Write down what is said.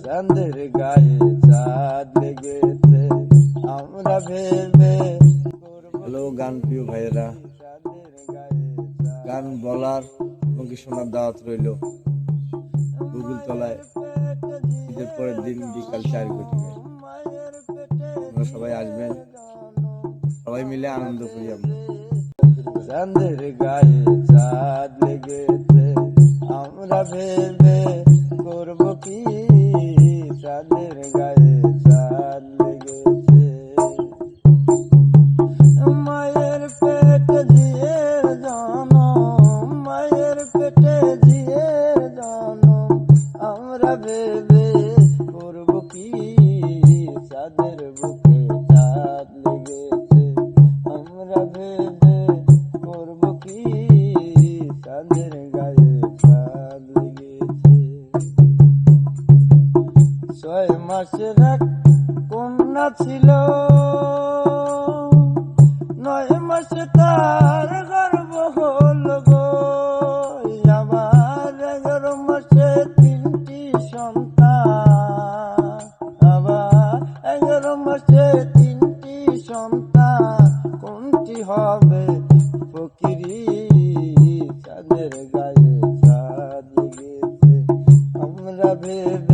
চাঁদের গায়ে চাঁদ লেগেছে আমরা ভেবে। হ্যালো গান প্রিয় ভাইয়েরা, গান বলার এবং কি শোনার দাওয়াত রইল গুগল তলায় ঈদের পরের দিন বিকাল 4 কোটিতে। আপনারা সবাই আসবেন, সবাই মিলে আনন্দ করি আমরা। চাঁদের গায়ে চাঁদ লেগেছে আমরা ভেবে করব কি, চাঁদের গায়ে চাঁদ লেগেছে মায়ের পেটে দিয়ে জনম, মায়ের পেটে দিয়ে জনম আমরা ভেবে করব কি, চাঁদের বুকে চাঁদ লেগেছে আমরা ভেবে করব কি, চাঁদের গায়ে চাঁদ লেগেছে। 6 মাসের এক কন্যা ছিল, 9 মাসে তার গর্ভ হল গো, আবার 11 মাসে 3টি সন্তান, আবার 11 মাসে 3টি সন্তান, কোনটি হবে ফকিরি, চাঁদের গায়ে চাঁদ লেগেছে আমরা ভেবে